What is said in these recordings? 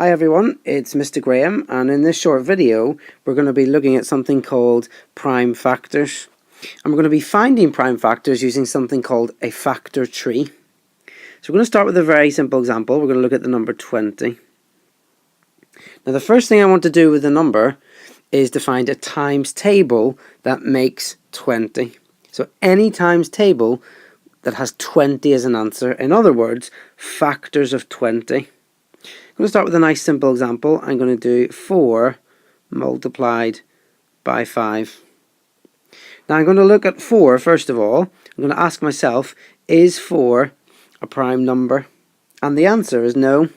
Hi everyone, it's Mr. Graham, and in this short video we're going to be looking at something called prime factors. And we're going to be finding prime factors using something called a factor tree. So we're going to start with a very simple example. We're going to look at the number 20. Now the first thing I want to do with the number is to find a times table that makes 20. So any times table that has 20 as an answer, in other words, factors of 20. I'm going to start with a nice simple example. I'm going to do 4 multiplied by 5. Now I'm going to look at 4 first of all. I'm going to ask myself, is 4 a prime number? And the answer is no.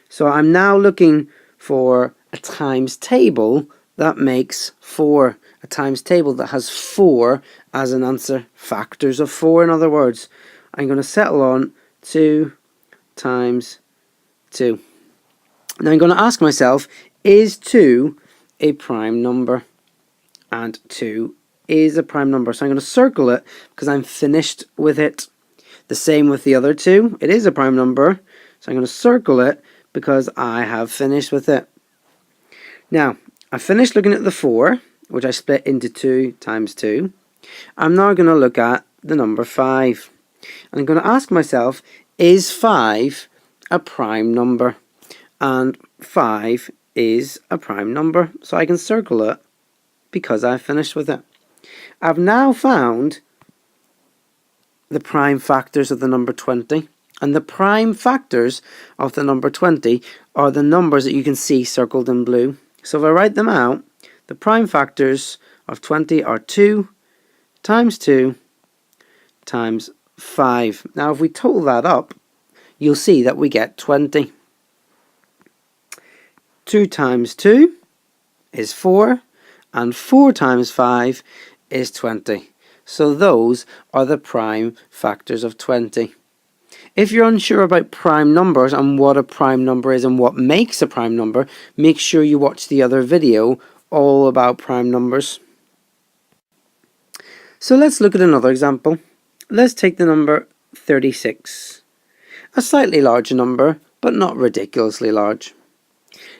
So I'm now looking for a times table that makes 4. A times table that has 4 as an answer. Factors of 4, in other words. I'm going to settle on 2 times 2. Now I'm going to ask myself, is 2 a prime number? And 2 is a prime number. So I'm going to circle it because I'm finished with it. The same with the other 2. It is a prime number. So I'm going to circle it because I have finished with it. Now, I finished looking at the 4, which I split into 2 times 2. I'm now going to look at the number 5. And I'm going to ask myself, is 5 a prime number? And 5 is a prime number. So I can circle it because I've finished with it. I've now found the prime factors of the number 20. And the prime factors of the number 20 are the numbers that you can see circled in blue. So if I write them out, the prime factors of 20 are 2 times 2 times 5. Now if we total that up, you'll see that we get 20. 2 times 2 is 4, and 4 times 5 is 20. So those are the prime factors of 20. If you're unsure about prime numbers and what a prime number is and what makes a prime number, make sure you watch the other video all about prime numbers. So let's look at another example. Let's take the number 36. A slightly larger number, but not ridiculously large.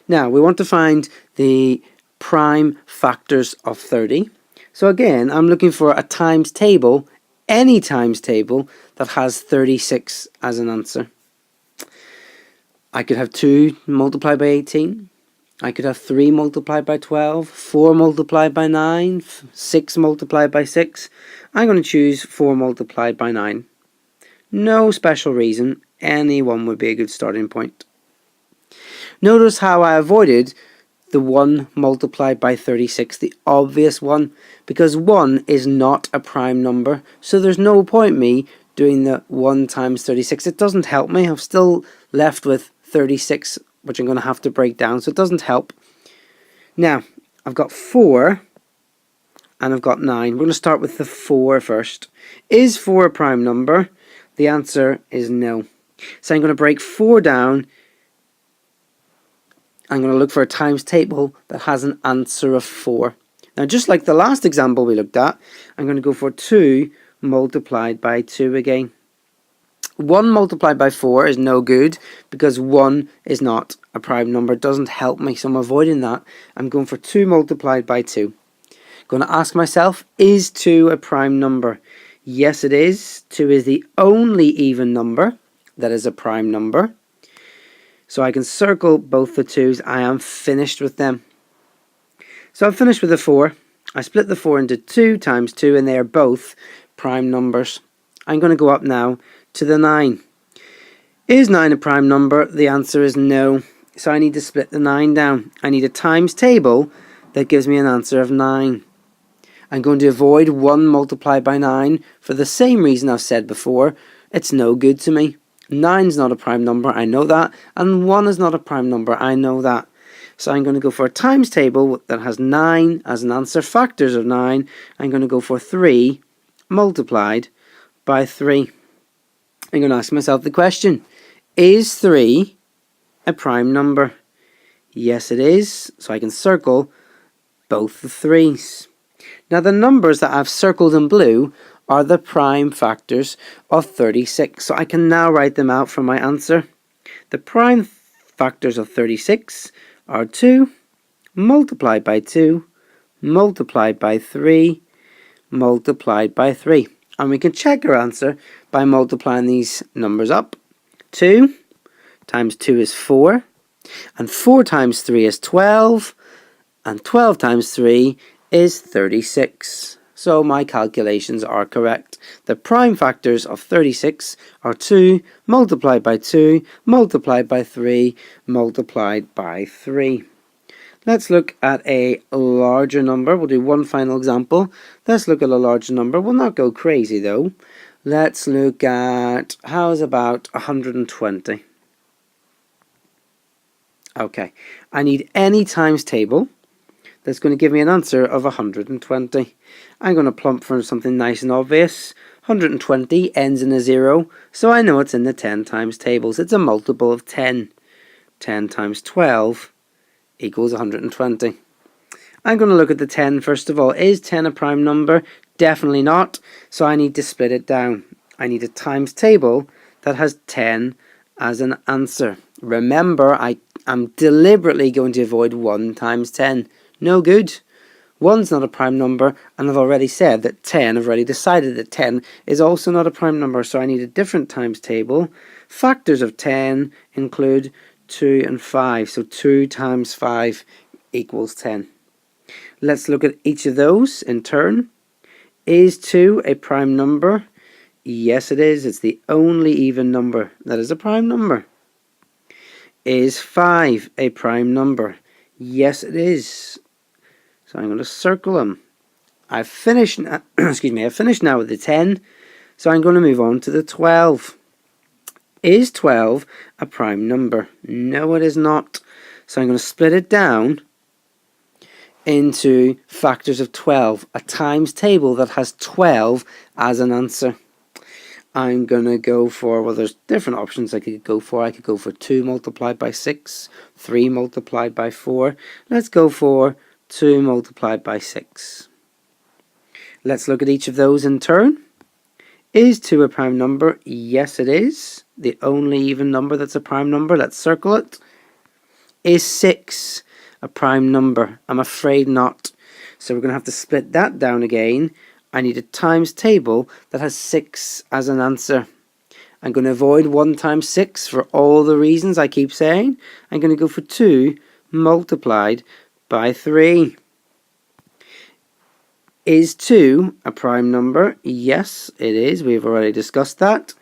Now, we want to find the prime factors of 30. So again, I'm looking for a times table, any times table that has 36 as an answer. I could have 2 multiplied by 18. I could have 3 multiplied by 12, 4 multiplied by 9, 6 multiplied by 6. I'm going to choose 4 multiplied by 9. No special reason. Any one would be a good starting point. Notice how I avoided the 1 multiplied by 36, the obvious one, because 1 is not a prime number, so there's no point me doing the 1 times 36. It doesn't help me. I'm still left with 36, which I'm going to have to break down, so it doesn't help. Now, I've got 4 and I've got 9. We're going to start with the 4 first. Is 4 a prime number? The answer is no. So I'm going to break 4 down. I'm going to look for a times table that has an answer of 4. Now, just like the last example we looked at, I'm going to go for 2 multiplied by 2 again. 1 multiplied by 4 is no good because 1 is not a prime number. It doesn't help me, so I'm avoiding that. I'm going for 2 multiplied by 2. Going to ask myself, is 2 a prime number? Yes, it is. 2 is the only even number that is a prime number. So I can circle both the 2's. I am finished with them. So I've finished with the 4. I split the 4 into 2 times 2, and they are both prime numbers. I'm going to go up now to the 9. Is 9 a prime number? The answer is no. So I need to split the 9 down. I need a times table that gives me an answer of 9. I'm going to avoid 1 multiplied by 9 for the same reason I've said before. It's no good to me. 9 is not a prime number, I know that, and 1 is not a prime number, I know that. So I'm going to go for a times table that has 9 as an answer, factors of 9. I'm going to go for 3 multiplied by 3. I'm going to ask myself the question, is 3 a prime number? Yes, it is, so I can circle both the 3's. Now the numbers that I've circled in blue are the prime factors of 36. So I can now write them out for my answer. The prime factors of 36 are 2 multiplied by 2 multiplied by 3 multiplied by 3. And we can check our answer by multiplying these numbers up. 2 times 2 is 4, and 4 times 3 is 12, and 12 times 3 is 36. So my calculations are correct. The prime factors of 36 are 2 multiplied by 2 multiplied by 3 multiplied by 3. Let's look at a larger number. We'll do one final example. Let's look at a larger number. We'll not go crazy though. Let's look at, how's about 120? Okay, I need any times table that's going to give me an answer of 120. I'm going to plump for something nice and obvious. 120 ends in a 0, so I know it's in the 10 times tables. It's a multiple of 10. 10 times 12 equals 120. I'm going to look at the 10 first of all. Is 10 a prime number? Definitely not, so I need to split it down. I need a times table that has 10 as an answer. Remember, I'm deliberately going to avoid 1 times 10. No good. 1's not a prime number, and I've already said that 10, I've already decided that 10 is also not a prime number, so I need a different times table. Factors of 10 include 2 and 5, so 2 times 5 equals 10. Let's look at each of those in turn. Is 2 a prime number? Yes, it is. It's the only even number that is a prime number. Is 5 a prime number? Yes, it is. So I'm going to circle them. I've finished now, I've finished now with the 10, so I'm going to move on to the 12. Is 12 a prime number? No, it is not. So I'm going to split it down into factors of 12, a times table that has 12 as an answer. I'm going to go for, well, there's different options I could go for. I could go for 2 multiplied by 6, 3 multiplied by 4. Let's go for 2 multiplied by 6. Let's look at each of those in turn. Is 2 a prime number? Yes, it is. The only even number that's a prime number. Let's circle it. Is 6 a prime number? I'm afraid not. So we're going to have to split that down again. I need a times table that has 6 as an answer. I'm going to avoid 1 times 6 for all the reasons I keep saying. I'm going to go for 2 multiplied by 3. Is 2 a prime number? Yes, it is. We've already discussed that.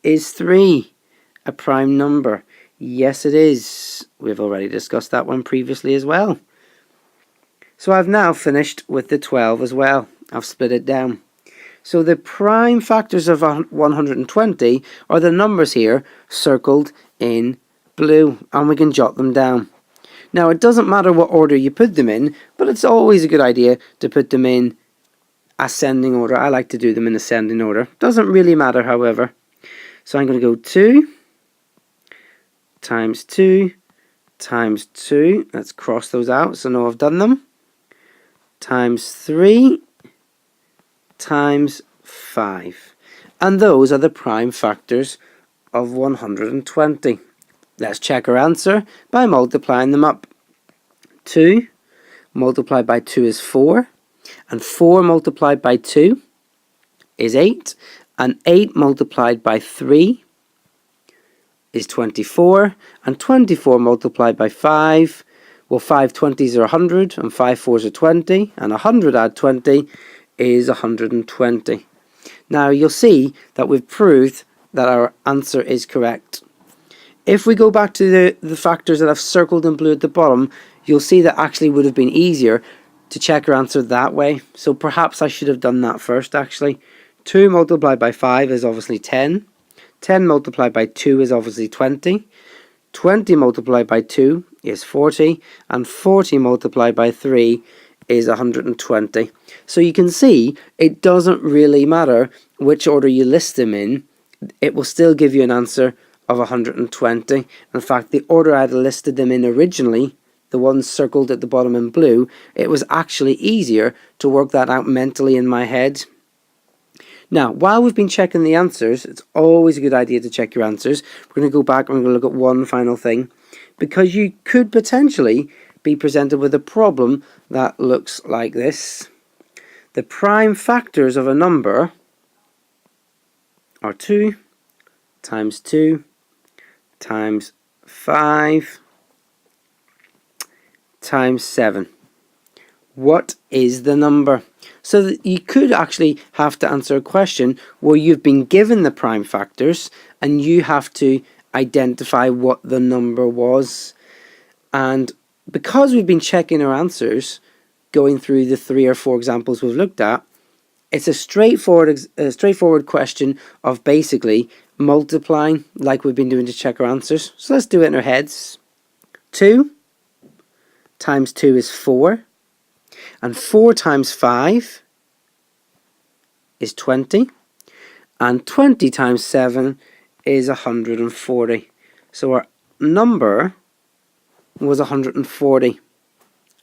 Is 3 a prime number? Yes, it is. We've already discussed that one previously as well. So I've now finished with the 12 as well. I've split it down. So the prime factors of 120 are the numbers here circled in blue, and we can jot them down. Now, it doesn't matter what order you put them in, but it's always a good idea to put them in ascending order. I like to do them in ascending order. Doesn't really matter, however. So I'm going to go 2 times 2 times 2. Let's cross those out so now I've done them. Times 3 times 5. And those are the prime factors of 120. Let's check our answer by multiplying them up. 2 multiplied by 2 is 4, and 4 multiplied by 2 is 8, and 8 multiplied by 3 is 24, and 24 multiplied by 5, well, 5 20s are 100, and 5 4s are 20, and 100 add 20 is 120. Now you'll see that we've proved that our answer is correct. If we go back to the factors that I've circled in blue at the bottom, you'll see that actually would have been easier to check our answer that way. So perhaps I should have done that first actually. 2 multiplied by 5 is obviously 10. 10 multiplied by 2 is obviously 20. 20 multiplied by 2 is 40. And 40 multiplied by 3 is 120. So you can see it doesn't really matter which order you list them in. It will still give you an answer of 120. In fact, the order I had listed them in originally, the ones circled at the bottom in blue, it was actually easier to work that out mentally in my head. Now, while we've been checking the answers, it's always a good idea to check your answers. We're going to go back and we're going to look at one final thing. because you could potentially be presented with a problem that looks like this. The prime factors of a number are 2 times 2 times 5 times 7. What is the number? So that you could actually have to answer a question where you've been given the prime factors and you have to identify what the number was. And because we've been checking our answers, going through the 3 or 4 examples we've looked at, it's a straightforward question of basically multiplying like we've been doing to check our answers. So let's do it in our heads. 2 times 2 is 4. And 4 times 5 is 20. And 20 times 7 is 140. So our number was 140.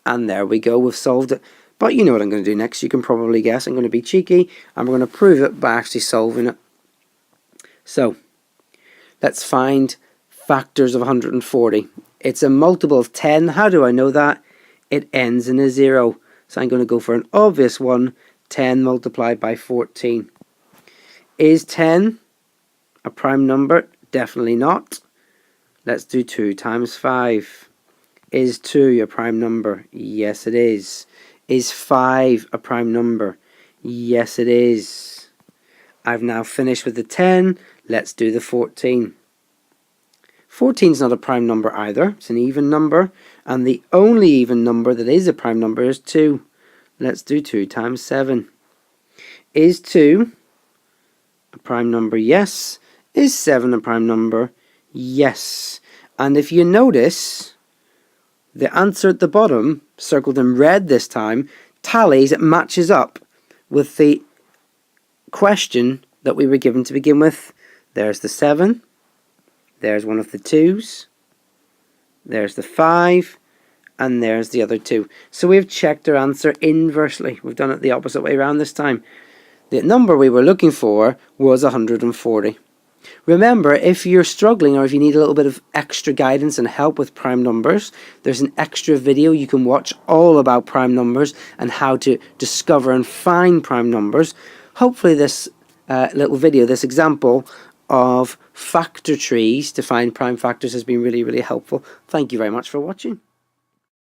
And there we go, we've solved it. But you know what I'm going to do next. You can probably guess. I'm going to be cheeky and we're going to prove it by actually solving it. So let's find factors of 140. It's a multiple of 10. How do I know that? It ends in a 0. So I'm going to go for an obvious one. 10 multiplied by 14. Is 10 a prime number? Definitely not. Let's do 2 times 5. Is 2 a prime number? Yes, it is. Is 5 a prime number? Yes, it is. I've now finished with the 10. Let's do the 14. 14 is not a prime number either. It's an even number. And the only even number that is a prime number is 2. Let's do 2 times 7. Is 2 a prime number? Yes. Is 7 a prime number? Yes. And if you notice, the answer at the bottom, circled in red this time, tallies, it matches up with the question that we were given to begin with. There's the 7. There's one of the 2's. There's the 5. And there's the other 2. So we've checked our answer inversely. We've done it the opposite way around this time. The number we were looking for was 140. Remember, if you're struggling or if you need a little bit of extra guidance and help with prime numbers, there's an extra video you can watch all about prime numbers and how to discover and find prime numbers. Hopefully this little video, this example of factor trees to find prime factors has been really, really helpful. Thank you very much for watching.